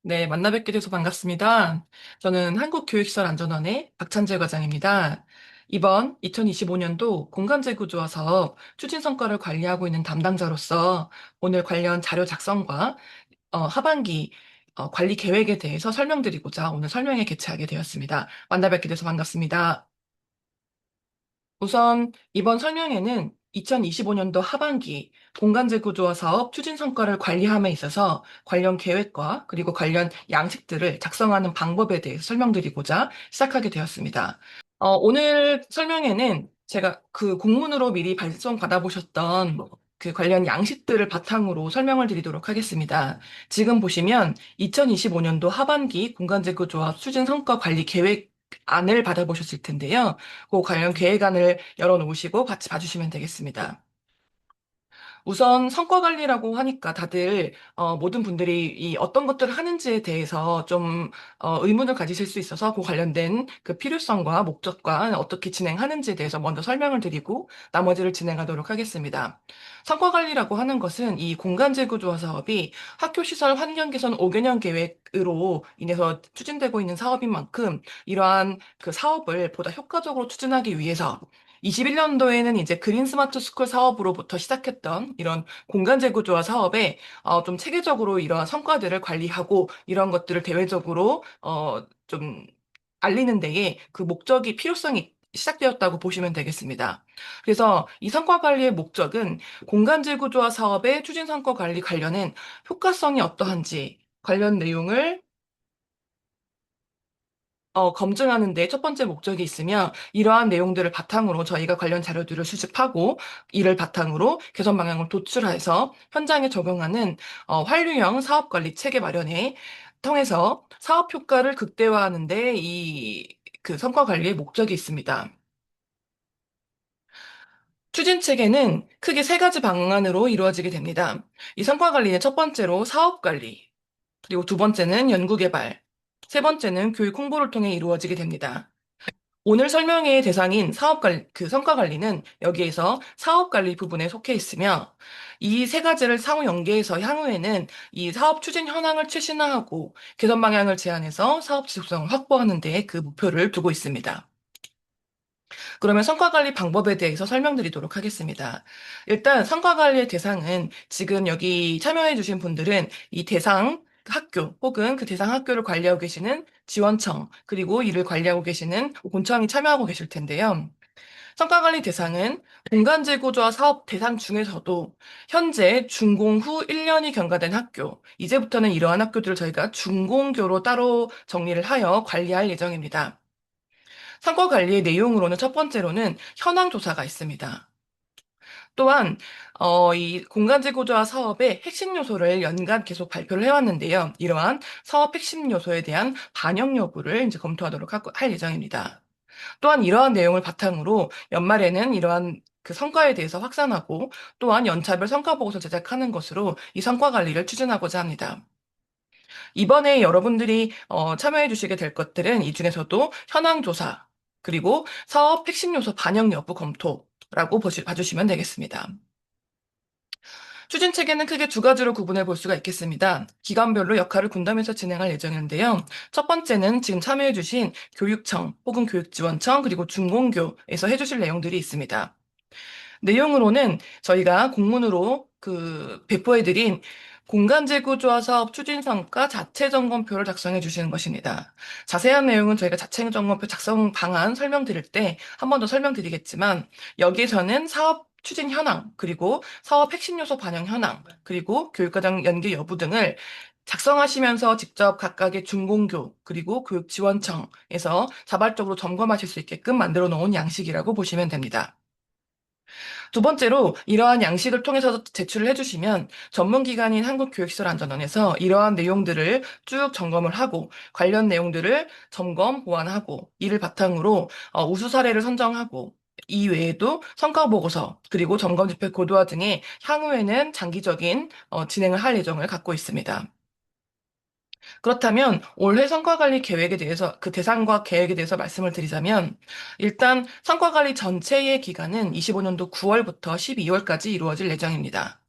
네, 만나 뵙게 돼서 반갑습니다. 저는 한국교육시설안전원의 박찬재 과장입니다. 이번 2025년도 공간재구조화 사업 추진 성과를 관리하고 있는 담당자로서 오늘 관련 자료 작성과 하반기 관리 계획에 대해서 설명드리고자 오늘 설명회 개최하게 되었습니다. 만나 뵙게 돼서 반갑습니다. 우선 이번 설명회는 2025년도 하반기 공간재구조화 사업 추진 성과를 관리함에 있어서 관련 계획과 그리고 관련 양식들을 작성하는 방법에 대해서 설명드리고자 시작하게 되었습니다. 오늘 설명회는 제가 그 공문으로 미리 발송 받아보셨던 그 관련 양식들을 바탕으로 설명을 드리도록 하겠습니다. 지금 보시면 2025년도 하반기 공간재구조화 추진 성과 관리 계획안을 받아보셨을 텐데요. 그 관련 계획안을 열어놓으시고 같이 봐주시면 되겠습니다. 우선 성과 관리라고 하니까 다들 모든 분들이 이 어떤 것들을 하는지에 대해서 좀 의문을 가지실 수 있어서 그 관련된 그 필요성과 목적과 어떻게 진행하는지에 대해서 먼저 설명을 드리고 나머지를 진행하도록 하겠습니다. 성과 관리라고 하는 것은 이 공간 재구조화 사업이 학교 시설 환경 개선 5개년 계획으로 인해서 추진되고 있는 사업인 만큼 이러한 그 사업을 보다 효과적으로 추진하기 위해서 21년도에는 이제 그린 스마트 스쿨 사업으로부터 시작했던 이런 공간 재구조화 사업에 좀 체계적으로 이러한 성과들을 관리하고 이런 것들을 대외적으로 좀 알리는 데에 그 목적이 필요성이 시작되었다고 보시면 되겠습니다. 그래서 이 성과 관리의 목적은 공간 재구조화 사업의 추진 성과 관리 관련된 효과성이 어떠한지 관련 내용을 검증하는 데 첫 번째 목적이 있으며 이러한 내용들을 바탕으로 저희가 관련 자료들을 수집하고 이를 바탕으로 개선 방향을 도출해서 현장에 적용하는 활류형 사업관리 체계 마련에 통해서 사업 효과를 극대화하는 데 그 성과 관리의 목적이 있습니다. 추진 체계는 크게 세 가지 방안으로 이루어지게 됩니다. 이 성과 관리는 첫 번째로 사업 관리, 그리고 두 번째는 연구 개발, 세 번째는 교육 홍보를 통해 이루어지게 됩니다. 오늘 설명회의 대상인 그 성과관리는 여기에서 사업관리 부분에 속해 있으며 이 세 가지를 상호 연계해서 향후에는 이 사업 추진 현황을 최신화하고 개선 방향을 제안해서 사업 지속성을 확보하는 데 그 목표를 두고 있습니다. 그러면 성과관리 방법에 대해서 설명드리도록 하겠습니다. 일단 성과관리의 대상은 지금 여기 참여해주신 분들은 이 대상 학교 혹은 그 대상 학교를 관리하고 계시는 지원청 그리고 이를 관리하고 계시는 본청이 참여하고 계실 텐데요. 성과관리 대상은 공간재구조화 사업 대상 중에서도 현재 준공 후 1년이 경과된 학교, 이제부터는 이러한 학교들을 저희가 준공교로 따로 정리를 하여 관리할 예정입니다. 성과 관리의 내용으로는 첫 번째로는 현황 조사가 있습니다. 또한 이 공간재구조화 사업의 핵심 요소를 연간 계속 발표를 해왔는데요. 이러한 사업 핵심 요소에 대한 반영 여부를 이제 검토하도록 할 예정입니다. 또한 이러한 내용을 바탕으로 연말에는 이러한 그 성과에 대해서 확산하고 또한 연차별 성과 보고서 제작하는 것으로 이 성과 관리를 추진하고자 합니다. 이번에 여러분들이 참여해 주시게 될 것들은 이 중에서도 현황 조사, 그리고 사업 핵심 요소 반영 여부 검토라고 봐주시면 되겠습니다. 추진 체계는 크게 두 가지로 구분해 볼 수가 있겠습니다. 기관별로 역할을 분담해서 진행할 예정인데요. 첫 번째는 지금 참여해 주신 교육청 혹은 교육지원청 그리고 중공교에서 해주실 내용들이 있습니다. 내용으로는 저희가 공문으로 그 배포해드린 공간재구조화 사업 추진 성과 자체 점검표를 작성해 주시는 것입니다. 자세한 내용은 저희가 자체 점검표 작성 방안 설명드릴 때 한 번 더 설명드리겠지만 여기에서는 사업 추진 현황, 그리고 사업 핵심 요소 반영 현황, 그리고 교육과정 연계 여부 등을 작성하시면서 직접 각각의 중공교, 그리고 교육지원청에서 자발적으로 점검하실 수 있게끔 만들어 놓은 양식이라고 보시면 됩니다. 두 번째로 이러한 양식을 통해서 제출을 해주시면 전문기관인 한국교육시설안전원에서 이러한 내용들을 쭉 점검을 하고 관련 내용들을 점검, 보완하고 이를 바탕으로 우수 사례를 선정하고 이 외에도 성과보고서 그리고 점검지표 고도화 등의 향후에는 장기적인 진행을 할 예정을 갖고 있습니다. 그렇다면 올해 성과관리 계획에 대해서 그 대상과 계획에 대해서 말씀을 드리자면 일단 성과관리 전체의 기간은 25년도 9월부터 12월까지 이루어질 예정입니다.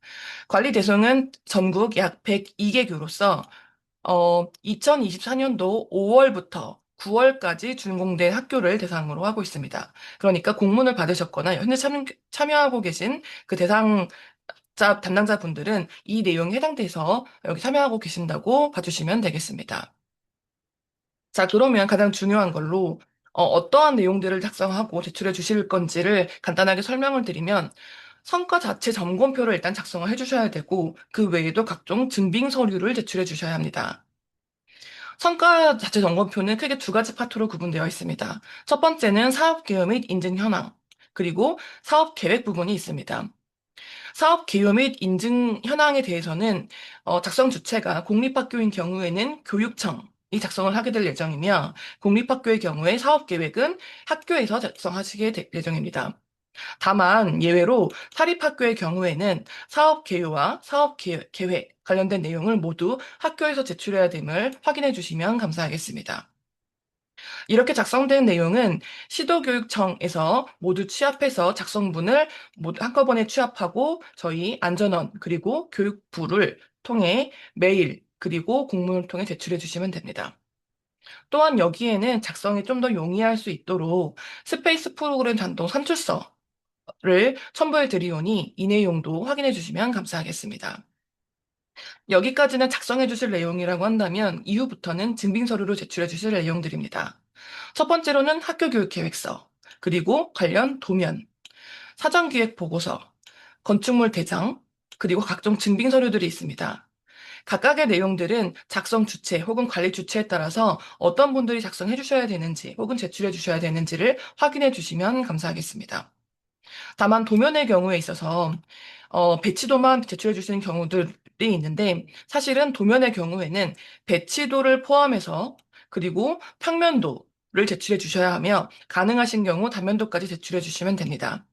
관리 대상은 전국 약 102개 교로서 2024년도 5월부터 9월까지 준공된 학교를 대상으로 하고 있습니다. 그러니까 공문을 받으셨거나 현재 참여하고 계신 그 대상자, 담당자분들은 이 내용에 해당돼서 여기 참여하고 계신다고 봐주시면 되겠습니다. 자, 그러면 가장 중요한 걸로 떠한 내용들을 작성하고 제출해 주실 건지를 간단하게 설명을 드리면 성과 자체 점검표를 일단 작성을 해 주셔야 되고 그 외에도 각종 증빙 서류를 제출해 주셔야 합니다. 성과 자체 점검표는 크게 두 가지 파트로 구분되어 있습니다. 첫 번째는 사업 개요 및 인증 현황, 그리고 사업 계획 부분이 있습니다. 사업 개요 및 인증 현황에 대해서는 작성 주체가 공립학교인 경우에는 교육청이 작성을 하게 될 예정이며 공립학교의 경우에 사업 계획은 학교에서 작성하시게 될 예정입니다. 다만 예외로 사립학교의 경우에는 사업 개요와 사업 계획 관련된 내용을 모두 학교에서 제출해야 됨을 확인해 주시면 감사하겠습니다. 이렇게 작성된 내용은 시도교육청에서 모두 취합해서 작성분을 모두 한꺼번에 취합하고 저희 안전원 그리고 교육부를 통해 메일 그리고 공문을 통해 제출해 주시면 됩니다. 또한 여기에는 작성이 좀 더 용이할 수 있도록 스페이스 프로그램 단독 산출서를 첨부해 드리오니 이 내용도 확인해 주시면 감사하겠습니다. 여기까지는 작성해 주실 내용이라고 한다면 이후부터는 증빙서류로 제출해 주실 내용들입니다. 첫 번째로는 학교교육계획서, 그리고 관련 도면, 사전기획보고서, 건축물 대장, 그리고 각종 증빙서류들이 있습니다. 각각의 내용들은 작성 주체 혹은 관리 주체에 따라서 어떤 분들이 작성해 주셔야 되는지 혹은 제출해 주셔야 되는지를 확인해 주시면 감사하겠습니다. 다만 도면의 경우에 있어서 배치도만 제출해 주시는 경우들이 있는데 사실은 도면의 경우에는 배치도를 포함해서 그리고 평면도를 제출해 주셔야 하며 가능하신 경우 단면도까지 제출해 주시면 됩니다.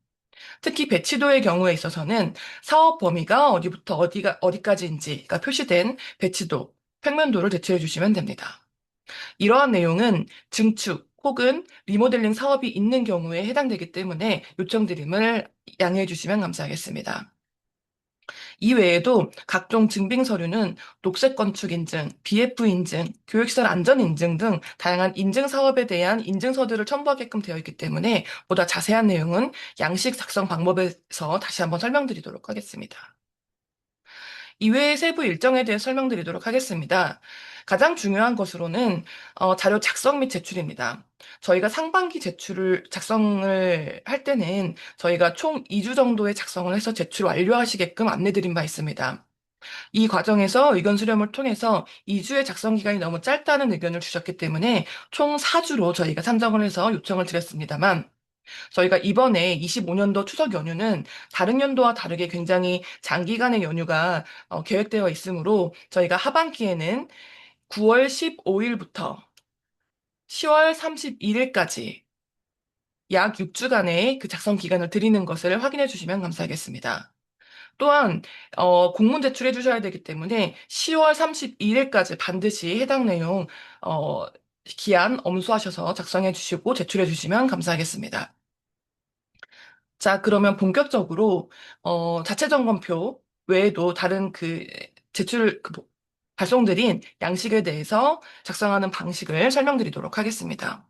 특히 배치도의 경우에 있어서는 사업 범위가 어디부터 어디까지인지가 표시된 배치도, 평면도를 제출해 주시면 됩니다. 이러한 내용은 증축 혹은 리모델링 사업이 있는 경우에 해당되기 때문에 요청드림을 양해해 주시면 감사하겠습니다. 이외에도 각종 증빙 서류는 녹색 건축 인증, BF 인증, 교육시설 안전 인증 등 다양한 인증 사업에 대한 인증서들을 첨부하게끔 되어 있기 때문에 보다 자세한 내용은 양식 작성 방법에서 다시 한번 설명드리도록 하겠습니다. 이외의 세부 일정에 대해 설명드리도록 하겠습니다. 가장 중요한 것으로는 자료 작성 및 제출입니다. 저희가 상반기 작성을 할 때는 저희가 총 2주 정도의 작성을 해서 제출 완료하시게끔 안내드린 바 있습니다. 이 과정에서 의견 수렴을 통해서 2주의 작성 기간이 너무 짧다는 의견을 주셨기 때문에 총 4주로 저희가 산정을 해서 요청을 드렸습니다만 저희가 이번에 25년도 추석 연휴는 다른 연도와 다르게 굉장히 장기간의 연휴가 계획되어 있으므로 저희가 하반기에는 9월 15일부터 10월 31일까지 약 6주간의 그 작성 기간을 드리는 것을 확인해 주시면 감사하겠습니다. 또한 공문 제출해 주셔야 되기 때문에 10월 31일까지 반드시 해당 내용 어, 기한 엄수하셔서 작성해 주시고 제출해 주시면 감사하겠습니다. 자, 그러면 본격적으로 자체 점검표 외에도 다른 그 제출 발송드린 양식에 대해서 작성하는 방식을 설명드리도록 하겠습니다.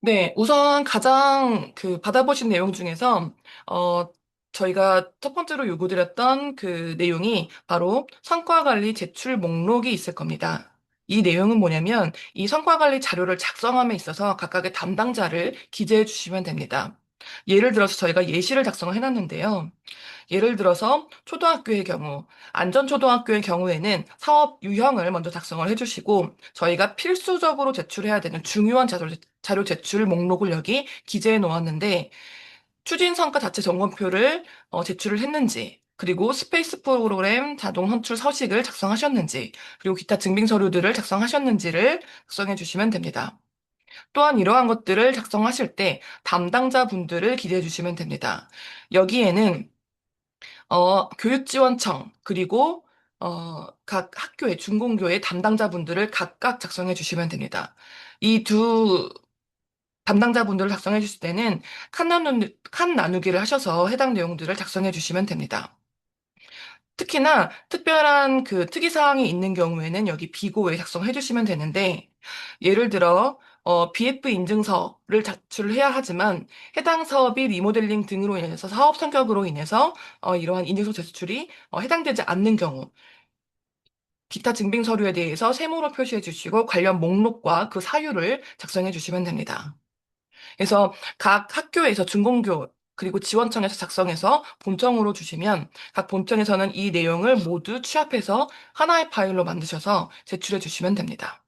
네, 우선 가장 받아보신 내용 중에서, 어, 저희가 첫 번째로 요구드렸던 그 내용이 바로 성과관리 제출 목록이 있을 겁니다. 이 내용은 뭐냐면, 이 성과관리 자료를 작성함에 있어서 각각의 담당자를 기재해 주시면 됩니다. 예를 들어서 저희가 예시를 작성을 해놨는데요. 예를 들어서 초등학교의 경우, 안전초등학교의 경우에는 사업 유형을 먼저 작성을 해주시고 저희가 필수적으로 제출해야 되는 중요한 자료 제출 목록을 여기 기재해 놓았는데 추진성과 자체 점검표를 제출을 했는지 그리고 스페이스 프로그램 자동 선출 서식을 작성하셨는지 그리고 기타 증빙 서류들을 작성하셨는지를 작성해 주시면 됩니다. 또한 이러한 것들을 작성하실 때 담당자분들을 기재해 주시면 됩니다. 여기에는 교육지원청, 그리고, 각 학교의, 중공교의 담당자분들을 각각 작성해 주시면 됩니다. 이 두 담당자분들 작성해 주실 때는 칸 나누기를 하셔서 해당 내용들을 작성해 주시면 됩니다. 특히나 특별한 그 특이사항이 있는 경우에는 여기 비고에 작성해 주시면 되는데, 예를 들어, BF 인증서를 제출을 해야 하지만, 해당 사업이 리모델링 등으로 인해서 사업 성격으로 인해서, 이러한 인증서 제출이 해당되지 않는 경우, 기타 증빙 서류에 대해서 세모로 표시해 주시고, 관련 목록과 그 사유를 작성해 주시면 됩니다. 그래서 각 학교에서 준공교 그리고 지원청에서 작성해서 본청으로 주시면 각 본청에서는 이 내용을 모두 취합해서 하나의 파일로 만드셔서 제출해 주시면 됩니다.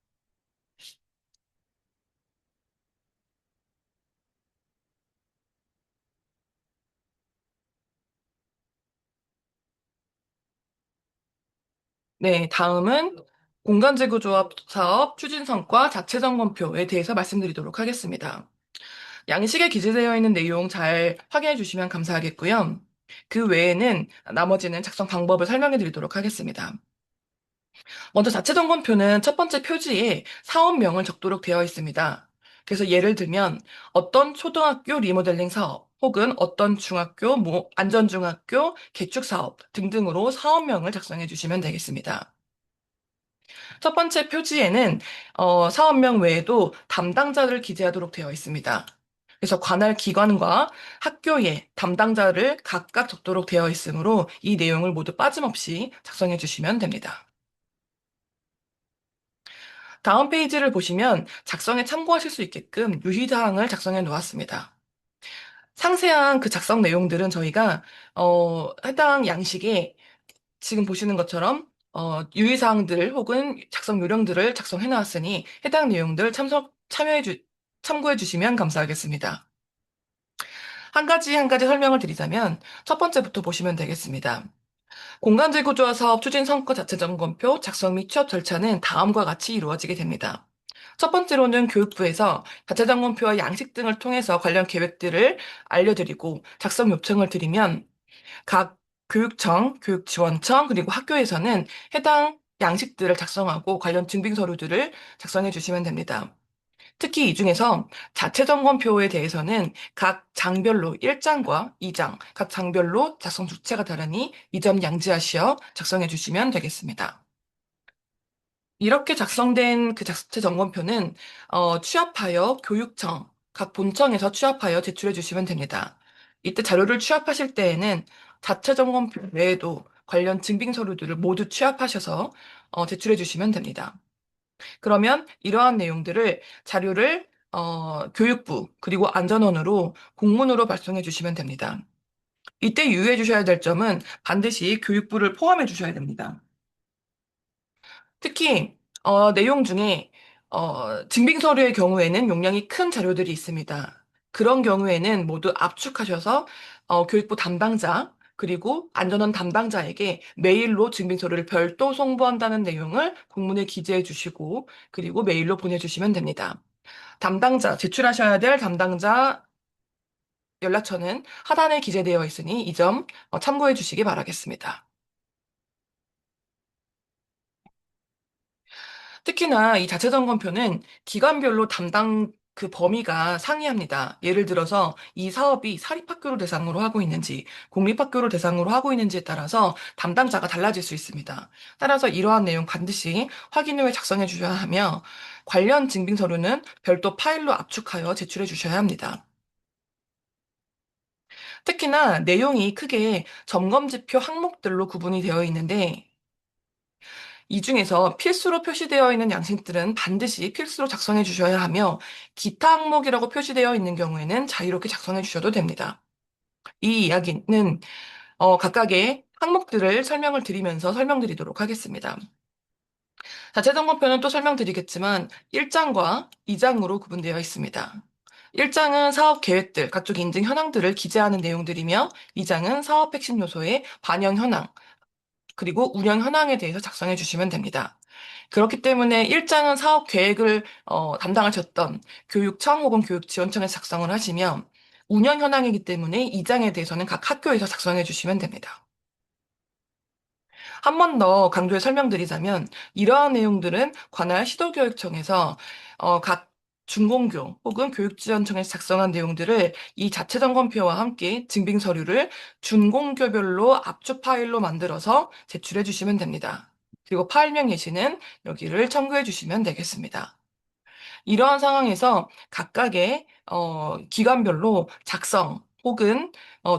네, 다음은 공간재구조합 사업 추진 성과 자체 점검표에 대해서 말씀드리도록 하겠습니다. 양식에 기재되어 있는 내용 잘 확인해 주시면 감사하겠고요. 그 외에는 나머지는 작성 방법을 설명해 드리도록 하겠습니다. 먼저 자체 점검표는 첫 번째 표지에 사업명을 적도록 되어 있습니다. 그래서 예를 들면 어떤 초등학교 리모델링 사업 혹은 어떤 중학교 안전중학교 개축 사업 등등으로 사업명을 작성해 주시면 되겠습니다. 첫 번째 표지에는 사업명 외에도 담당자를 기재하도록 되어 있습니다. 그래서 관할 기관과 학교의 담당자를 각각 적도록 되어 있으므로 이 내용을 모두 빠짐없이 작성해 주시면 됩니다. 다음 페이지를 보시면 작성에 참고하실 수 있게끔 유의사항을 작성해 놓았습니다. 상세한 그 작성 내용들은 저희가 해당 양식에 지금 보시는 것처럼 유의사항들 혹은 작성 요령들을 작성해 놓았으니 해당 내용들 참고해 주시면 감사하겠습니다. 한 가지 한 가지 설명을 드리자면 첫 번째부터 보시면 되겠습니다. 공간재구조화 사업 추진 성과 자체 점검표 작성 및 취합 절차는 다음과 같이 이루어지게 됩니다. 첫 번째로는 교육부에서 자체 점검표와 양식 등을 통해서 관련 계획들을 알려드리고 작성 요청을 드리면 각 교육청, 교육지원청, 그리고 학교에서는 해당 양식들을 작성하고 관련 증빙 서류들을 작성해 주시면 됩니다. 특히 이 중에서 자체 점검표에 대해서는 각 장별로 1장과 2장, 각 장별로 작성 주체가 다르니 이 점 양지하시어 작성해 주시면 되겠습니다. 이렇게 작성된 그 자체 점검표는 취합하여 교육청, 각 본청에서 취합하여 제출해 주시면 됩니다. 이때 자료를 취합하실 때에는 자체 점검표 외에도 관련 증빙 서류들을 모두 취합하셔서 제출해 주시면 됩니다. 그러면 이러한 내용들을 자료를 교육부 그리고 안전원으로 공문으로 발송해 주시면 됩니다. 이때 유의해 주셔야 될 점은 반드시 교육부를 포함해 주셔야 됩니다. 특히 내용 중에 증빙 서류의 경우에는 용량이 큰 자료들이 있습니다. 그런 경우에는 모두 압축하셔서 교육부 담당자 그리고 안전원 담당자에게 메일로 증빙 서류를 별도 송부한다는 내용을 공문에 기재해 주시고 그리고 메일로 보내주시면 됩니다. 제출하셔야 될 담당자 연락처는 하단에 기재되어 있으니 이 점 참고해 주시기 바라겠습니다. 특히나 이 자체 점검표는 기관별로 담당 그 범위가 상이합니다. 예를 들어서 이 사업이 사립학교를 대상으로 하고 있는지 공립학교를 대상으로 하고 있는지에 따라서 담당자가 달라질 수 있습니다. 따라서 이러한 내용 반드시 확인 후에 작성해 주셔야 하며 관련 증빙 서류는 별도 파일로 압축하여 제출해 주셔야 합니다. 특히나 내용이 크게 점검지표 항목들로 구분이 되어 있는데 이 중에서 필수로 표시되어 있는 양식들은 반드시 필수로 작성해 주셔야 하며 기타 항목이라고 표시되어 있는 경우에는 자유롭게 작성해 주셔도 됩니다. 이 이야기는 각각의 항목들을 설명을 드리면서 설명드리도록 하겠습니다. 자체 점검표는 또 설명드리겠지만 1장과 2장으로 구분되어 있습니다. 1장은 사업 계획들, 각종 인증 현황들을 기재하는 내용들이며 2장은 사업 핵심 요소의 반영 현황, 그리고 운영 현황에 대해서 작성해 주시면 됩니다. 그렇기 때문에 1장은 사업 계획을 담당하셨던 교육청 혹은 교육지원청에서 작성을 하시면 운영 현황이기 때문에 2장에 대해서는 각 학교에서 작성해 주시면 됩니다. 한 번 더 강조해 설명드리자면 이러한 내용들은 관할 시도교육청에서 각 준공교 혹은 교육지원청에서 작성한 내용들을 이 자체 점검표와 함께 증빙 서류를 준공교별로 압축 파일로 만들어서 제출해 주시면 됩니다. 그리고 파일명 예시는 여기를 첨부해 주시면 되겠습니다. 이러한 상황에서 각각의 기관별로 작성 혹은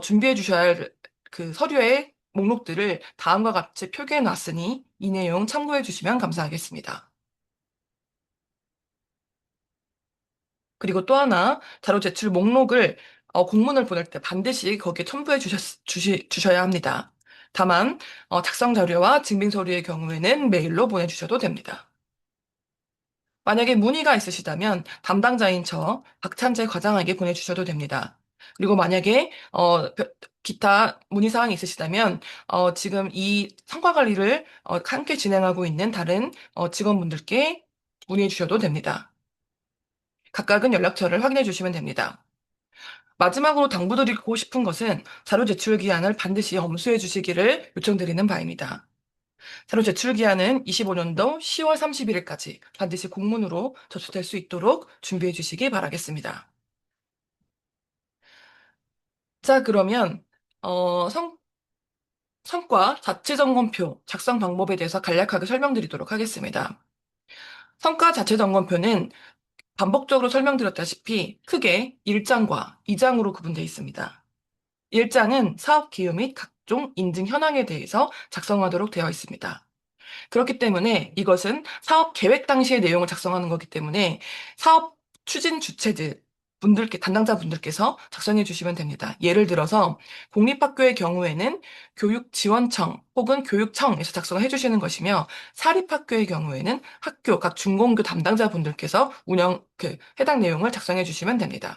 준비해 주셔야 할 그 서류의 목록들을 다음과 같이 표기해 놨으니 이 내용 참고해 주시면 감사하겠습니다. 그리고 또 하나, 자료 제출 목록을 공문을 보낼 때 반드시 거기에 첨부해 주셔야 합니다. 다만 작성 자료와 증빙 서류의 경우에는 메일로 보내주셔도 됩니다. 만약에 문의가 있으시다면 담당자인 저 박찬재 과장에게 보내주셔도 됩니다. 그리고 만약에 기타 문의사항이 있으시다면 지금 이 성과 관리를 함께 진행하고 있는 다른 직원분들께 문의해 주셔도 됩니다. 각각은 연락처를 확인해 주시면 됩니다. 마지막으로 당부드리고 싶은 것은 자료 제출 기한을 반드시 엄수해 주시기를 요청드리는 바입니다. 자료 제출 기한은 25년도 10월 31일까지 반드시 공문으로 접수될 수 있도록 준비해 주시기 바라겠습니다. 자, 그러면 성과 자체 점검표 작성 방법에 대해서 간략하게 설명드리도록 하겠습니다. 성과 자체 점검표는 반복적으로 설명드렸다시피 크게 1장과 2장으로 구분되어 있습니다. 1장은 사업 기여 및 각종 인증 현황에 대해서 작성하도록 되어 있습니다. 그렇기 때문에 이것은 사업 계획 당시의 내용을 작성하는 거기 때문에 사업 추진 주체들 분들께 담당자 분들께서 작성해 주시면 됩니다. 예를 들어서 공립학교의 경우에는 교육지원청 혹은 교육청에서 작성해 주시는 것이며 사립학교의 경우에는 학교 각 중공교 담당자 분들께서 해당 내용을 작성해 주시면 됩니다.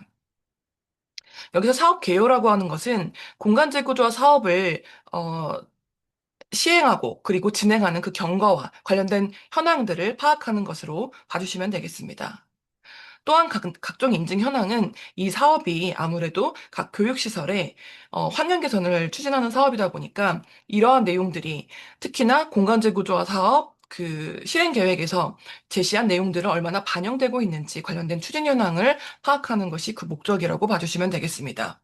여기서 사업 개요라고 하는 것은 공간 재구조와 사업을 어, 시행하고 그리고 진행하는 그 경과와 관련된 현황들을 파악하는 것으로 봐주시면 되겠습니다. 또한 각종 인증 현황은 이 사업이 아무래도 각 교육시설에 환경 개선을 추진하는 사업이다 보니까 이러한 내용들이 특히나 공간제 구조화 사업 그 실행 계획에서 제시한 내용들을 얼마나 반영되고 있는지 관련된 추진 현황을 파악하는 것이 그 목적이라고 봐주시면 되겠습니다.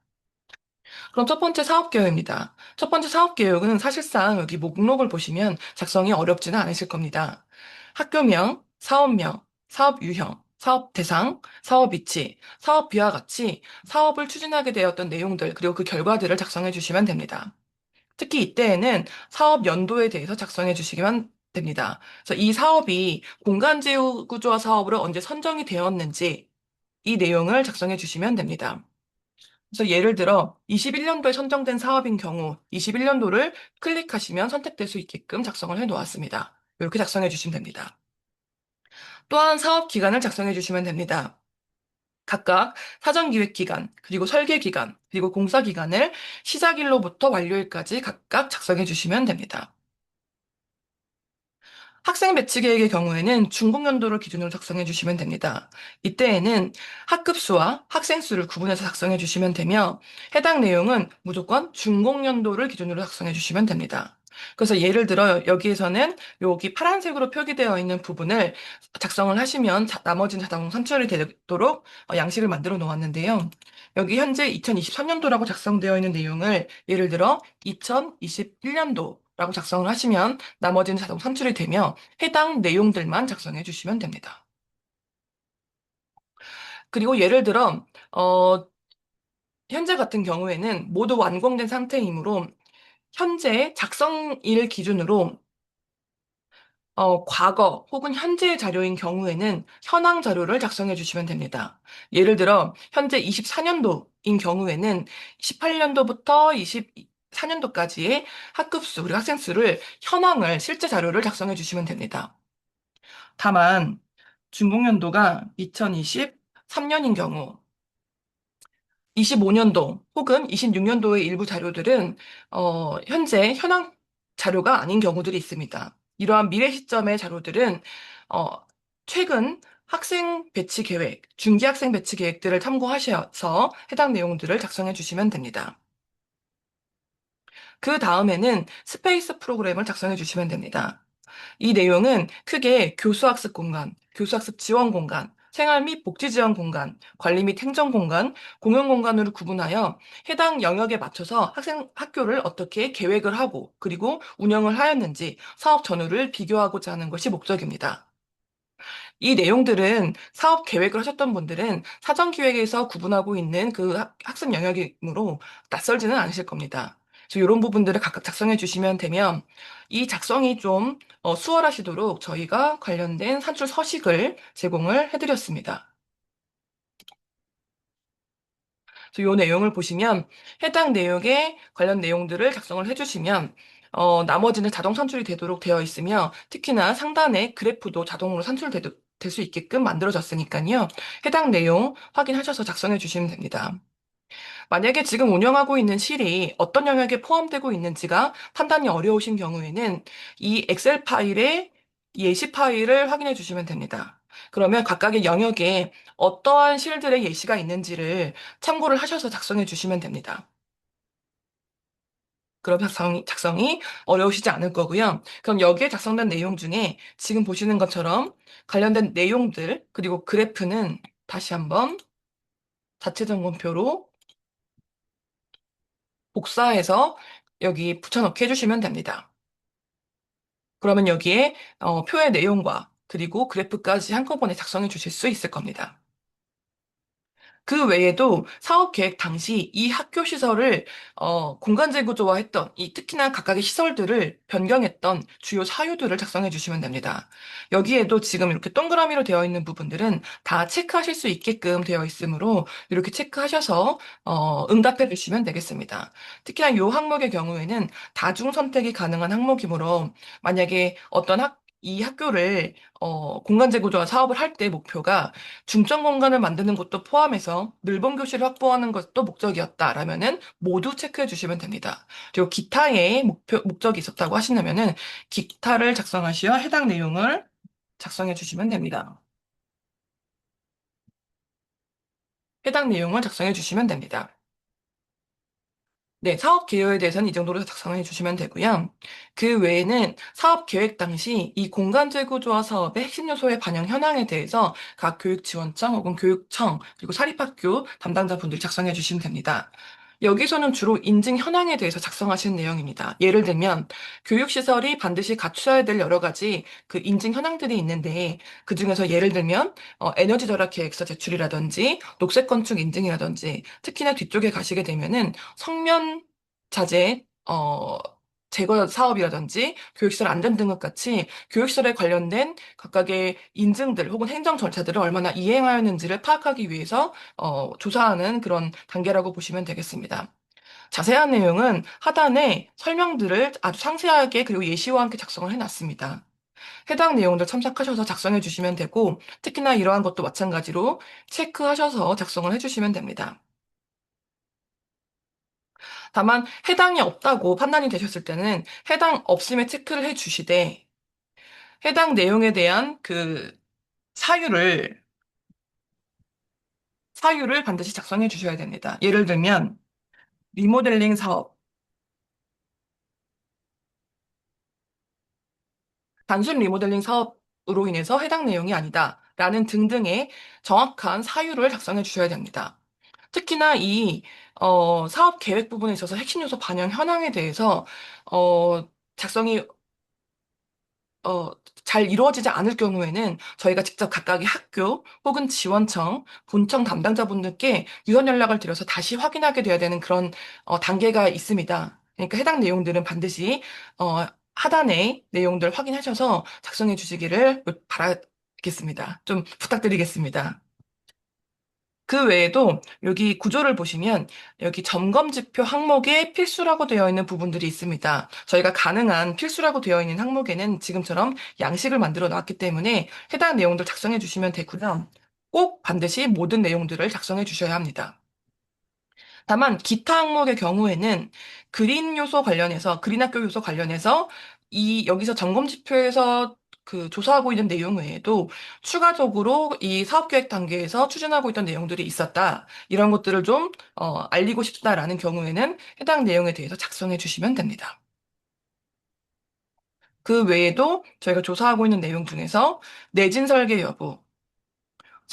그럼 첫 번째 사업 계획입니다. 첫 번째 사업 계획은 사실상 여기 목록을 보시면 작성이 어렵지는 않으실 겁니다. 학교명, 사업명, 사업 유형, 사업 대상, 사업 위치, 사업비와 같이 사업을 추진하게 되었던 내용들, 그리고 그 결과들을 작성해 주시면 됩니다. 특히 이때에는 사업 연도에 대해서 작성해 주시기만 됩니다. 그래서 이 사업이 공간제휴구조화 사업으로 언제 선정이 되었는지 이 내용을 작성해 주시면 됩니다. 그래서 예를 들어 21년도에 선정된 사업인 경우 21년도를 클릭하시면 선택될 수 있게끔 작성을 해 놓았습니다. 이렇게 작성해 주시면 됩니다. 또한 사업 기간을 작성해 주시면 됩니다. 각각 사전 기획 기간, 그리고 설계 기간, 그리고 공사 기간을 시작일로부터 완료일까지 각각 작성해 주시면 됩니다. 학생 배치 계획의 경우에는 중복연도를 기준으로 작성해 주시면 됩니다. 이때에는 학급 수와 학생 수를 구분해서 작성해 주시면 되며 해당 내용은 무조건 중복연도를 기준으로 작성해 주시면 됩니다. 그래서 예를 들어 여기에서는 여기 파란색으로 표기되어 있는 부분을 작성을 하시면 나머지는 자동 산출이 되도록 양식을 만들어 놓았는데요. 여기 현재 2023년도라고 작성되어 있는 내용을 예를 들어 2021년도라고 작성을 하시면 나머지는 자동 산출이 되며 해당 내용들만 작성해 주시면 됩니다. 그리고 예를 들어 현재 같은 경우에는 모두 완공된 상태이므로 현재 작성일 기준으로 과거 혹은 현재의 자료인 경우에는 현황 자료를 작성해 주시면 됩니다. 예를 들어 현재 24년도인 경우에는 18년도부터 24년도까지의 학급 수 그리고 학생 수를 현황을 실제 자료를 작성해 주시면 됩니다. 다만 준공연도가 2023년인 경우 25년도 혹은 26년도의 일부 자료들은 현재 현황 자료가 아닌 경우들이 있습니다. 이러한 미래 시점의 자료들은 어, 최근 학생 배치 계획, 중기 학생 배치 계획들을 참고하셔서 해당 내용들을 작성해 주시면 됩니다. 그 다음에는 스페이스 프로그램을 작성해 주시면 됩니다. 이 내용은 크게 교수학습 공간, 교수학습 지원 공간, 생활 및 복지 지원 공간, 관리 및 행정 공간, 공용 공간으로 구분하여 해당 영역에 맞춰서 학교를 어떻게 계획을 하고 그리고 운영을 하였는지 사업 전후를 비교하고자 하는 것이 목적입니다. 이 내용들은 사업 계획을 하셨던 분들은 사전 기획에서 구분하고 있는 그 학습 영역이므로 낯설지는 않으실 겁니다. 그래서 이런 부분들을 각각 작성해 주시면 되면 이 작성이 좀 수월하시도록 저희가 관련된 산출 서식을 제공을 해드렸습니다. 그래서 이 내용을 보시면 해당 내용에 관련 내용들을 작성을 해주시면 나머지는 자동 산출이 되도록 되어 있으며 특히나 상단에 그래프도 자동으로 산출될 수 있게끔 만들어졌으니까요. 해당 내용 확인하셔서 작성해 주시면 됩니다. 만약에 지금 운영하고 있는 실이 어떤 영역에 포함되고 있는지가 판단이 어려우신 경우에는 이 엑셀 파일의 예시 파일을 확인해 주시면 됩니다. 그러면 각각의 영역에 어떠한 실들의 예시가 있는지를 참고를 하셔서 작성해 주시면 됩니다. 그럼 작성이 어려우시지 않을 거고요. 그럼 여기에 작성된 내용 중에 지금 보시는 것처럼 관련된 내용들, 그리고 그래프는 다시 한번 자체 점검표로 복사해서 여기 붙여넣기 해주시면 됩니다. 그러면 여기에 표의 내용과 그리고 그래프까지 한꺼번에 작성해 주실 수 있을 겁니다. 그 외에도 사업 계획 당시 이 학교 시설을 공간 재구조화했던 이 특히나 각각의 시설들을 변경했던 주요 사유들을 작성해 주시면 됩니다. 여기에도 지금 이렇게 동그라미로 되어 있는 부분들은 다 체크하실 수 있게끔 되어 있으므로 이렇게 체크하셔서 응답해 주시면 되겠습니다. 특히나 이 항목의 경우에는 다중 선택이 가능한 항목이므로 만약에 이 학교를 공간 재구조화 사업을 할 때 목표가 중점 공간을 만드는 것도 포함해서 넓은 교실을 확보하는 것도 목적이었다라면은 모두 체크해 주시면 됩니다. 그리고 기타의 목적이 있었다고 하신다면은 기타를 작성하시어 해당 내용을 작성해 주시면 됩니다. 해당 내용을 작성해 주시면 됩니다. 네, 사업 개요에 대해서는 이 정도로 작성해 주시면 되고요. 그 외에는 사업 계획 당시 이 공간 재구조화 사업의 핵심 요소의 반영 현황에 대해서 각 교육지원청 혹은 교육청 그리고 사립학교 담당자분들이 작성해 주시면 됩니다. 여기서는 주로 인증 현황에 대해서 작성하시는 내용입니다. 예를 들면 교육시설이 반드시 갖춰야 될 여러 가지 그 인증 현황들이 있는데 그중에서 예를 들면 에너지 절약 계획서 제출이라든지 녹색 건축 인증이라든지 특히나 뒤쪽에 가시게 되면은 성면 자재 제거 사업이라든지 교육시설 안전 등급 같이 교육시설에 관련된 각각의 인증들 혹은 행정 절차들을 얼마나 이행하였는지를 파악하기 위해서 조사하는 그런 단계라고 보시면 되겠습니다. 자세한 내용은 하단에 설명들을 아주 상세하게 그리고 예시와 함께 작성을 해놨습니다. 해당 내용들 참작하셔서 작성해 주시면 되고 특히나 이러한 것도 마찬가지로 체크하셔서 작성을 해주시면 됩니다. 다만 해당이 없다고 판단이 되셨을 때는 해당 없음에 체크를 해 주시되 해당 내용에 대한 그 사유를 반드시 작성해 주셔야 됩니다. 예를 들면 리모델링 사업, 단순 리모델링 사업으로 인해서 해당 내용이 아니다. 라는 등등의 정확한 사유를 작성해 주셔야 됩니다. 특히나 이 사업 계획 부분에 있어서 핵심 요소 반영 현황에 대해서 작성이 어, 잘 이루어지지 않을 경우에는 저희가 직접 각각의 학교 혹은 지원청, 본청 담당자분들께 유선 연락을 드려서 다시 확인하게 돼야 되는 그런 단계가 있습니다. 그러니까 해당 내용들은 반드시 하단의 내용들 확인하셔서 작성해 주시기를 바라겠습니다. 좀 부탁드리겠습니다. 그 외에도 여기 구조를 보시면 여기 점검 지표 항목에 필수라고 되어 있는 부분들이 있습니다. 저희가 가능한 필수라고 되어 있는 항목에는 지금처럼 양식을 만들어 놨기 때문에 해당 내용들 작성해 주시면 되고요. 꼭 반드시 모든 내용들을 작성해 주셔야 합니다. 다만 기타 항목의 경우에는 그린 학교 요소 관련해서 이 여기서 점검 지표에서 그 조사하고 있는 내용 외에도 추가적으로 이 사업계획 단계에서 추진하고 있던 내용들이 있었다. 이런 것들을 좀 알리고 싶다라는 경우에는 해당 내용에 대해서 작성해 주시면 됩니다. 그 외에도 저희가 조사하고 있는 내용 중에서 내진 설계 여부,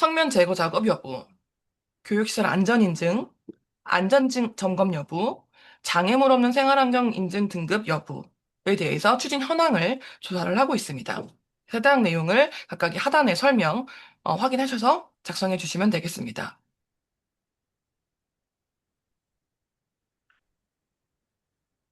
성면 제거 작업 여부, 교육시설 안전 인증, 안전 점검 여부, 장애물 없는 생활환경 인증 등급 여부에 대해서 추진 현황을 조사를 하고 있습니다. 해당 내용을 각각의 하단의 설명 확인하셔서 작성해 주시면 되겠습니다.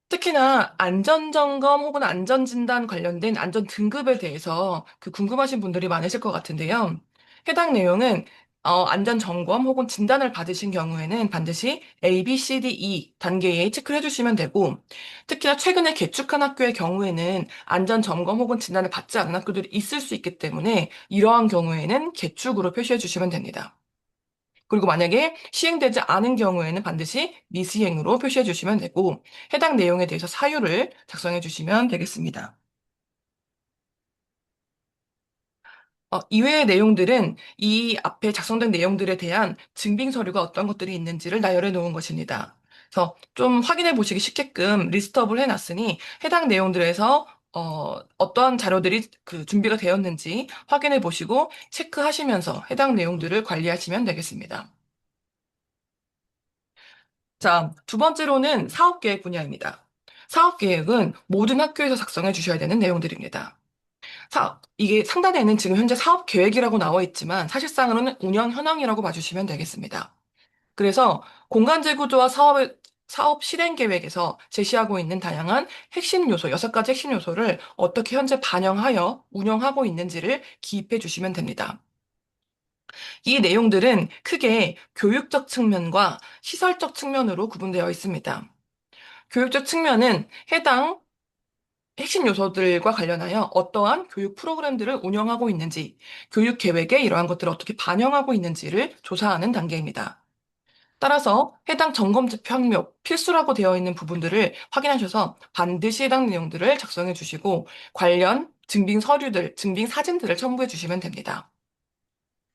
특히나 안전점검 혹은 안전진단 관련된 안전 등급에 대해서 궁금하신 분들이 많으실 것 같은데요. 해당 내용은 안전점검 혹은 진단을 받으신 경우에는 반드시 A, B, C, D, E 단계에 체크를 해주시면 되고, 특히나 최근에 개축한 학교의 경우에는 안전점검 혹은 진단을 받지 않은 학교들이 있을 수 있기 때문에 이러한 경우에는 개축으로 표시해 주시면 됩니다. 그리고 만약에 시행되지 않은 경우에는 반드시 미시행으로 표시해 주시면 되고, 해당 내용에 대해서 사유를 작성해 주시면 되겠습니다. 이외의 내용들은 이 앞에 작성된 내용들에 대한 증빙 서류가 어떤 것들이 있는지를 나열해 놓은 것입니다. 그래서 좀 확인해 보시기 쉽게끔 리스트업을 해놨으니 해당 내용들에서 어떠한 자료들이 준비가 되었는지 확인해 보시고 체크하시면서 해당 내용들을 관리하시면 되겠습니다. 자, 두 번째로는 사업계획 분야입니다. 사업계획은 모든 학교에서 작성해 주셔야 되는 내용들입니다. 이게 상단에는 지금 현재 사업계획이라고 나와 있지만 사실상으로는 운영 현황이라고 봐주시면 되겠습니다. 그래서 공간 재구조와 사업 실행 계획에서 제시하고 있는 다양한 핵심 요소, 6가지 핵심 요소를 어떻게 현재 반영하여 운영하고 있는지를 기입해 주시면 됩니다. 이 내용들은 크게 교육적 측면과 시설적 측면으로 구분되어 있습니다. 교육적 측면은 해당 핵심 요소들과 관련하여 어떠한 교육 프로그램들을 운영하고 있는지, 교육 계획에 이러한 것들을 어떻게 반영하고 있는지를 조사하는 단계입니다. 따라서 해당 점검 지표 항목, 필수라고 되어 있는 부분들을 확인하셔서 반드시 해당 내용들을 작성해 주시고 관련 증빙 서류들, 증빙 사진들을 첨부해 주시면 됩니다.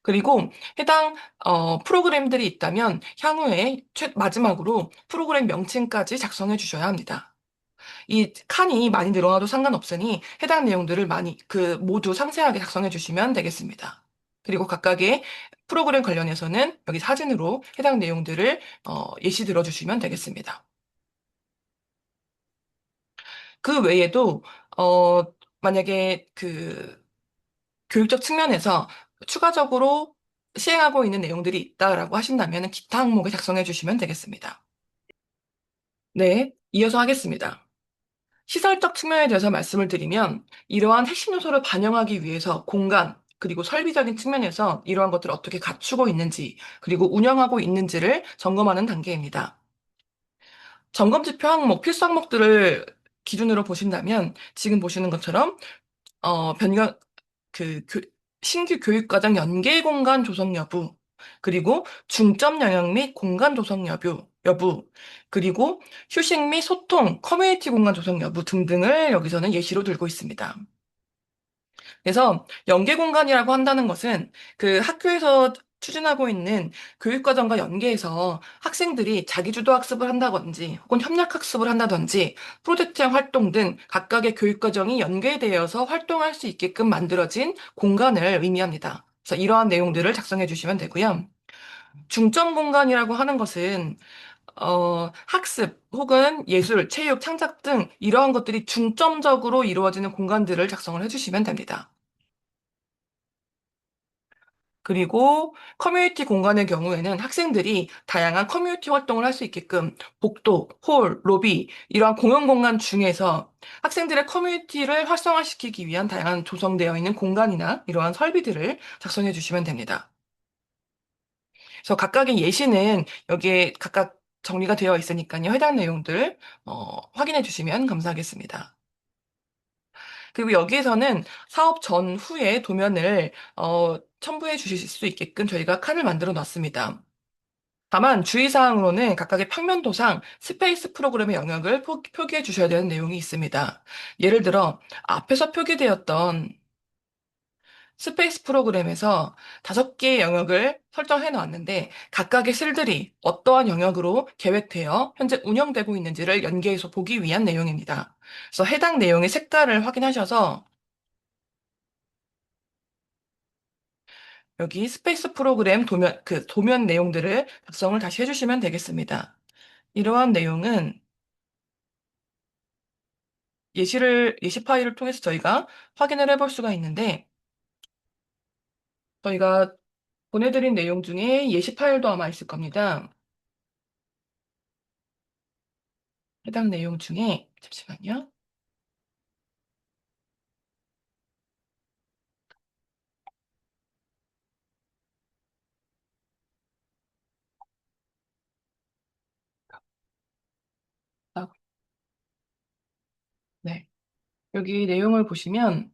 그리고 해당 프로그램들이 있다면 향후에 마지막으로 프로그램 명칭까지 작성해 주셔야 합니다. 이 칸이 많이 늘어나도 상관없으니 해당 내용들을 모두 상세하게 작성해 주시면 되겠습니다. 그리고 각각의 프로그램 관련해서는 여기 사진으로 해당 내용들을 예시 들어주시면 되겠습니다. 그 외에도 어, 만약에 교육적 측면에서 추가적으로 시행하고 있는 내용들이 있다라고 하신다면 기타 항목에 작성해 주시면 되겠습니다. 네, 이어서 하겠습니다. 시설적 측면에 대해서 말씀을 드리면 이러한 핵심 요소를 반영하기 위해서 공간, 그리고 설비적인 측면에서 이러한 것들을 어떻게 갖추고 있는지, 그리고 운영하고 있는지를 점검하는 단계입니다. 점검 지표 항목, 필수 항목들을 기준으로 보신다면 지금 보시는 것처럼 변경, 그, 교- 신규 교육과정 연계 공간 조성 여부, 그리고 중점 영역 및 공간 조성 여부, 그리고 휴식 및 소통, 커뮤니티 공간 조성 여부 등등을 여기서는 예시로 들고 있습니다. 그래서 연계 공간이라고 한다는 것은 학교에서 추진하고 있는 교육과정과 연계해서 학생들이 자기주도 학습을 한다든지 혹은 협력 학습을 한다든지 프로젝트형 활동 등 각각의 교육과정이 연계되어서 활동할 수 있게끔 만들어진 공간을 의미합니다. 그래서 이러한 내용들을 작성해 주시면 되고요. 중점 공간이라고 하는 것은 학습 혹은 예술, 체육, 창작 등 이러한 것들이 중점적으로 이루어지는 공간들을 작성을 해주시면 됩니다. 그리고 커뮤니티 공간의 경우에는 학생들이 다양한 커뮤니티 활동을 할 수 있게끔 복도, 홀, 로비, 이러한 공용 공간 중에서 학생들의 커뮤니티를 활성화시키기 위한 다양한 조성되어 있는 공간이나 이러한 설비들을 작성해 주시면 됩니다. 그래서 각각의 예시는 여기에 각각 정리가 되어 있으니까요. 해당 내용들 확인해 주시면 감사하겠습니다. 그리고 여기에서는 사업 전후의 도면을 첨부해 주실 수 있게끔 저희가 칸을 만들어 놨습니다. 다만 주의사항으로는 각각의 평면도상 스페이스 프로그램의 영역을 표기해 주셔야 되는 내용이 있습니다. 예를 들어 앞에서 표기되었던 스페이스 프로그램에서 5개의 영역을 설정해 놓았는데 각각의 셀들이 어떠한 영역으로 계획되어 현재 운영되고 있는지를 연계해서 보기 위한 내용입니다. 그래서 해당 내용의 색깔을 확인하셔서 여기 스페이스 프로그램 도면 내용들을 작성을 다시 해주시면 되겠습니다. 이러한 내용은 예시 파일을 통해서 저희가 확인을 해볼 수가 있는데, 저희가 보내드린 내용 중에 예시 파일도 아마 있을 겁니다. 해당 내용 중에, 잠시만요. 아, 네. 여기 내용을 보시면,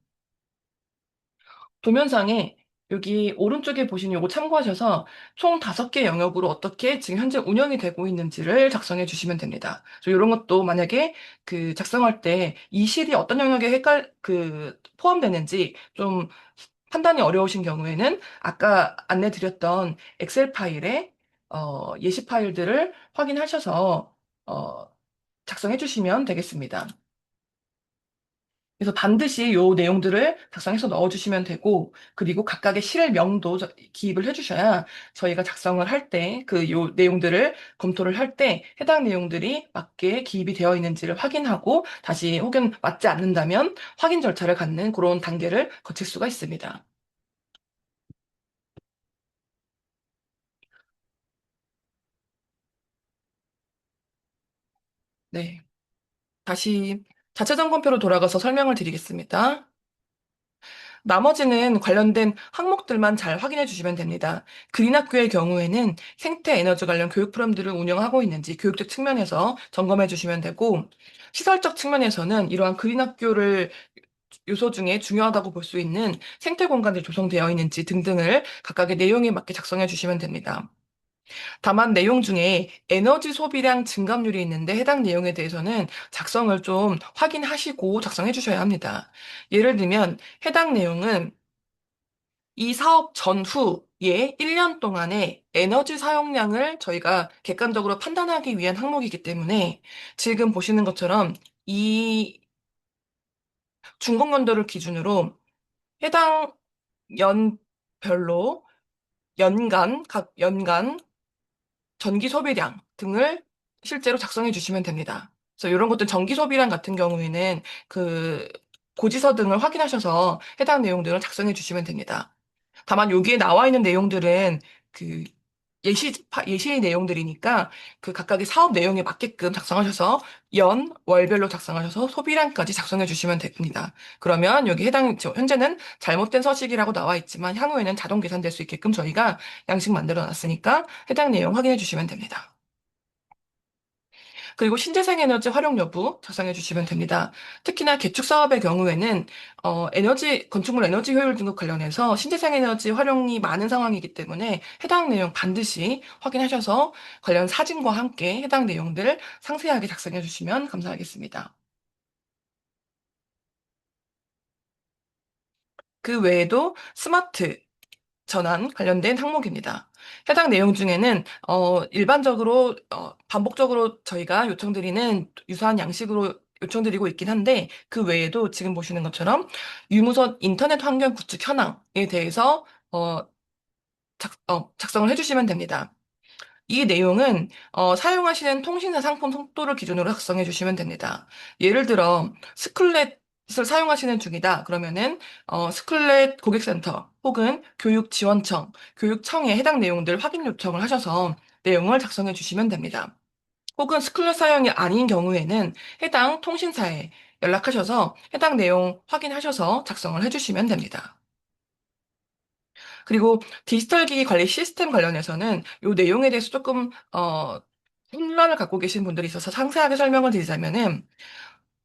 도면상에 여기 오른쪽에 보시는 요거 참고하셔서 총 5개 영역으로 어떻게 지금 현재 운영이 되고 있는지를 작성해 주시면 됩니다. 이런 것도 만약에 그 작성할 때 이 실이 어떤 영역에 포함되는지 좀 판단이 어려우신 경우에는 아까 안내 드렸던 엑셀 파일에 예시 파일들을 확인하셔서 어, 작성해 주시면 되겠습니다. 그래서 반드시 요 내용들을 작성해서 넣어주시면 되고, 그리고 각각의 실명도 기입을 해주셔야 저희가 작성을 할 때, 요 내용들을 검토를 할 때 해당 내용들이 맞게 기입이 되어 있는지를 확인하고, 다시 혹은 맞지 않는다면 확인 절차를 갖는 그런 단계를 거칠 수가 있습니다. 네. 다시 자체 점검표로 돌아가서 설명을 드리겠습니다. 나머지는 관련된 항목들만 잘 확인해 주시면 됩니다. 그린학교의 경우에는 생태 에너지 관련 교육 프로그램들을 운영하고 있는지 교육적 측면에서 점검해 주시면 되고, 시설적 측면에서는 이러한 그린학교를 요소 중에 중요하다고 볼 수 있는 생태 공간들이 조성되어 있는지 등등을 각각의 내용에 맞게 작성해 주시면 됩니다. 다만 내용 중에 에너지 소비량 증감률이 있는데 해당 내용에 대해서는 작성을 좀 확인하시고 작성해 주셔야 합니다. 예를 들면 해당 내용은 이 사업 전후에 1년 동안의 에너지 사용량을 저희가 객관적으로 판단하기 위한 항목이기 때문에 지금 보시는 것처럼 이 중공년도를 기준으로 해당 연별로 각 연간 전기 소비량 등을 실제로 작성해 주시면 됩니다. 그래서 이런 것들 전기 소비량 같은 경우에는 고지서 등을 확인하셔서 해당 내용들을 작성해 주시면 됩니다. 다만 여기에 나와 있는 내용들은 그 예시 내용들이니까 그 각각의 사업 내용에 맞게끔 작성하셔서 월별로 작성하셔서 소비량까지 작성해 주시면 됩니다. 그러면 여기 현재는 잘못된 서식이라고 나와 있지만 향후에는 자동 계산될 수 있게끔 저희가 양식 만들어 놨으니까 해당 내용 확인해 주시면 됩니다. 그리고 신재생 에너지 활용 여부 작성해 주시면 됩니다. 특히나 개축 사업의 경우에는 건축물 에너지 효율 등급 관련해서 신재생 에너지 활용이 많은 상황이기 때문에 해당 내용 반드시 확인하셔서 관련 사진과 함께 해당 내용들 상세하게 작성해 주시면 감사하겠습니다. 그 외에도 스마트 전환 관련된 항목입니다. 해당 내용 중에는 일반적으로 반복적으로 저희가 요청드리는 유사한 양식으로 요청드리고 있긴 한데 그 외에도 지금 보시는 것처럼 유무선 인터넷 환경 구축 현황에 대해서 작성을 해주시면 됩니다. 이 내용은 사용하시는 통신사 상품 속도를 기준으로 작성해 주시면 됩니다. 예를 들어 스클렛을 사용하시는 중이다. 그러면은 스클렛 고객센터 혹은 교육지원청, 교육청에 해당 내용들 확인 요청을 하셔서 내용을 작성해 주시면 됩니다. 혹은 스클렛 사용이 아닌 경우에는 해당 통신사에 연락하셔서 해당 내용 확인하셔서 작성을 해주시면 됩니다. 그리고 디지털 기기 관리 시스템 관련해서는 이 내용에 대해서 조금 혼란을 갖고 계신 분들이 있어서 상세하게 설명을 드리자면은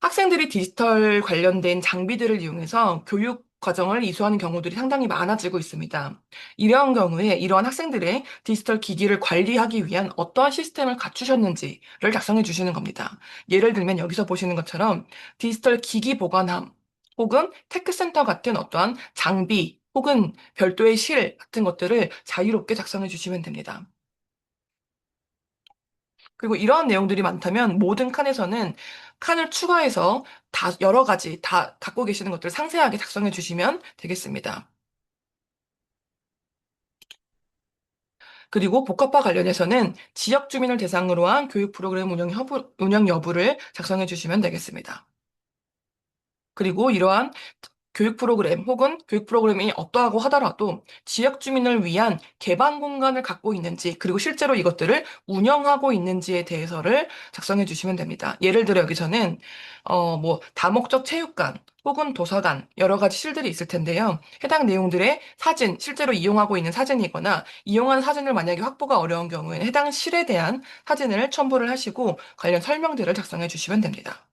학생들이 디지털 관련된 장비들을 이용해서 교육 과정을 이수하는 경우들이 상당히 많아지고 있습니다. 이러한 경우에 이러한 학생들의 디지털 기기를 관리하기 위한 어떠한 시스템을 갖추셨는지를 작성해 주시는 겁니다. 예를 들면 여기서 보시는 것처럼 디지털 기기 보관함 혹은 테크센터 같은 어떠한 장비 혹은 별도의 실 같은 것들을 자유롭게 작성해 주시면 됩니다. 그리고 이러한 내용들이 많다면 모든 칸에서는 칸을 추가해서 여러 가지 다 갖고 계시는 것들을 상세하게 작성해 주시면 되겠습니다. 그리고 복합화 관련해서는 지역 주민을 대상으로 한 교육 프로그램 운영 여부를 작성해 주시면 되겠습니다. 그리고 이러한 교육 프로그램 혹은 교육 프로그램이 어떠하고 하더라도 지역 주민을 위한 개방 공간을 갖고 있는지, 그리고 실제로 이것들을 운영하고 있는지에 대해서를 작성해 주시면 됩니다. 예를 들어 여기서는 뭐 다목적 체육관 혹은 도서관 여러 가지 실들이 있을 텐데요. 해당 내용들의 사진, 실제로 이용하고 있는 사진이거나 이용한 사진을 만약에 확보가 어려운 경우에는 해당 실에 대한 사진을 첨부를 하시고 관련 설명들을 작성해 주시면 됩니다.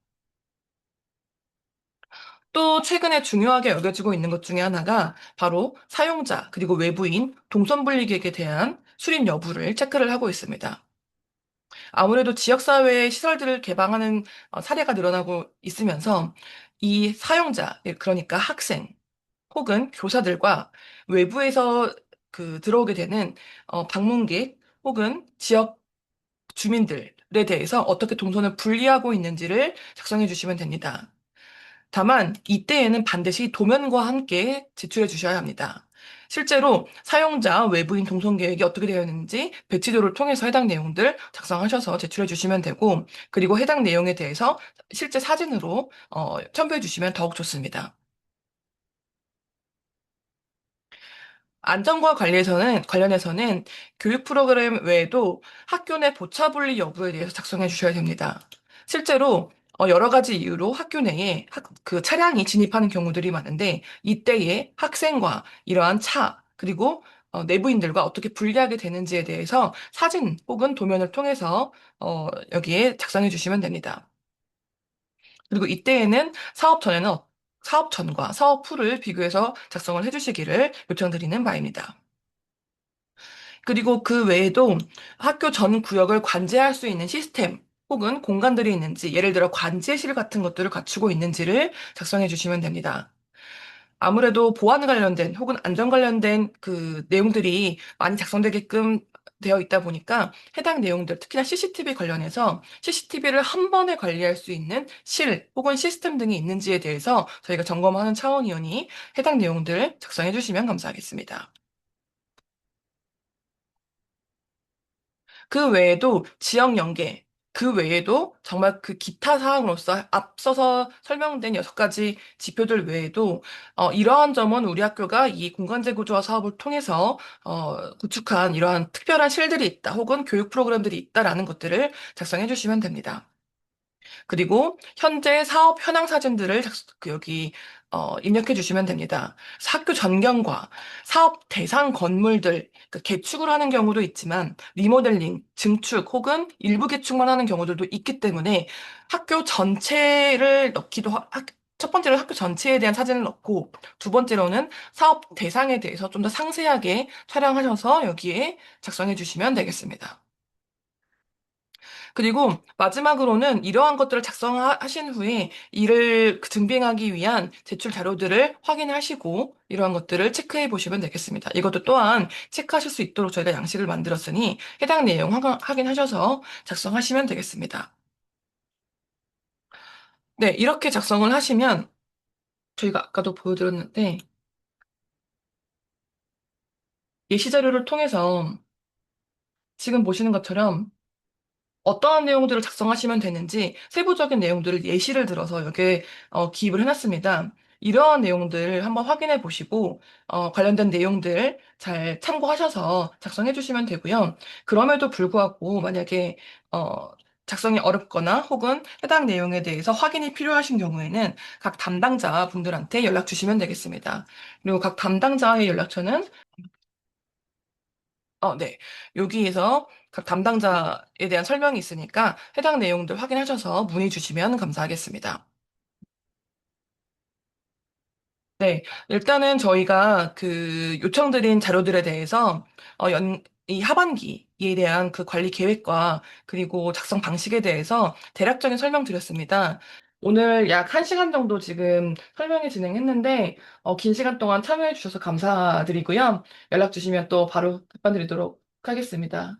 또 최근에 중요하게 여겨지고 있는 것 중에 하나가 바로 사용자 그리고 외부인 동선 분리객에 대한 수립 여부를 체크를 하고 있습니다. 아무래도 지역사회의 시설들을 개방하는 사례가 늘어나고 있으면서 이 사용자, 그러니까 학생 혹은 교사들과 외부에서 들어오게 되는 방문객 혹은 지역 주민들에 대해서 어떻게 동선을 분리하고 있는지를 작성해 주시면 됩니다. 다만 이때에는 반드시 도면과 함께 제출해 주셔야 합니다. 실제로 사용자 외부인 동선 계획이 어떻게 되어 있는지 배치도를 통해서 해당 내용들 작성하셔서 제출해 주시면 되고, 그리고 해당 내용에 대해서 실제 사진으로 첨부해 주시면 더욱 좋습니다. 안전과 관련해서는 교육 프로그램 외에도 학교 내 보차 분리 여부에 대해서 작성해 주셔야 됩니다. 실제로 여러 가지 이유로 학교 내에 그 차량이 진입하는 경우들이 많은데 이때에 학생과 이러한 차 그리고 내부인들과 어떻게 분리하게 되는지에 대해서 사진 혹은 도면을 통해서 여기에 작성해 주시면 됩니다. 그리고 이때에는 사업 전과 사업 후를 비교해서 작성을 해주시기를 요청드리는 바입니다. 그리고 그 외에도 학교 전 구역을 관제할 수 있는 시스템 혹은 공간들이 있는지, 예를 들어 관제실 같은 것들을 갖추고 있는지를 작성해 주시면 됩니다. 아무래도 보안 관련된 혹은 안전 관련된 그 내용들이 많이 작성되게끔 되어 있다 보니까 해당 내용들, 특히나 CCTV 관련해서 CCTV를 한 번에 관리할 수 있는 실 혹은 시스템 등이 있는지에 대해서 저희가 점검하는 차원이오니 해당 내용들 작성해 주시면 감사하겠습니다. 그 외에도 지역 연계, 그 외에도 정말 그 기타 사항으로서 앞서서 설명된 6가지 지표들 외에도 이러한 점은 우리 학교가 이 공간제 구조화 사업을 통해서 구축한 이러한 특별한 실들이 있다 혹은 교육 프로그램들이 있다라는 것들을 작성해 주시면 됩니다. 그리고 현재 사업 현황 사진들을 여기 입력해 주시면 됩니다. 그래서 학교 전경과 사업 대상 건물들, 개축을 하는 경우도 있지만 리모델링, 증축 혹은 일부 개축만 하는 경우들도 있기 때문에 학교 전체를 첫 번째로 학교 전체에 대한 사진을 넣고 두 번째로는 사업 대상에 대해서 좀 더 상세하게 촬영하셔서 여기에 작성해 주시면 되겠습니다. 그리고 마지막으로는 이러한 것들을 작성하신 후에 이를 증빙하기 위한 제출 자료들을 확인하시고 이러한 것들을 체크해 보시면 되겠습니다. 이것도 또한 체크하실 수 있도록 저희가 양식을 만들었으니 해당 내용 확인하셔서 작성하시면 되겠습니다. 네, 이렇게 작성을 하시면 저희가 아까도 보여드렸는데 예시 자료를 통해서 지금 보시는 것처럼 어떠한 내용들을 작성하시면 되는지 세부적인 내용들을 예시를 들어서 여기에 기입을 해놨습니다. 이러한 내용들 한번 확인해 보시고 관련된 내용들 잘 참고하셔서 작성해 주시면 되고요. 그럼에도 불구하고 만약에 어, 작성이 어렵거나 혹은 해당 내용에 대해서 확인이 필요하신 경우에는 각 담당자 분들한테 연락 주시면 되겠습니다. 그리고 각 담당자의 연락처는 네. 여기에서 각 담당자에 대한 설명이 있으니까 해당 내용들 확인하셔서 문의 주시면 감사하겠습니다. 네. 일단은 저희가 요청드린 자료들에 대해서 이 하반기에 대한 그 관리 계획과 그리고 작성 방식에 대해서 대략적인 설명드렸습니다. 오늘 약 1시간 정도 지금 설명회 진행했는데, 긴 시간 동안 참여해 주셔서 감사드리고요. 연락 주시면 또 바로 답변 드리도록 하겠습니다.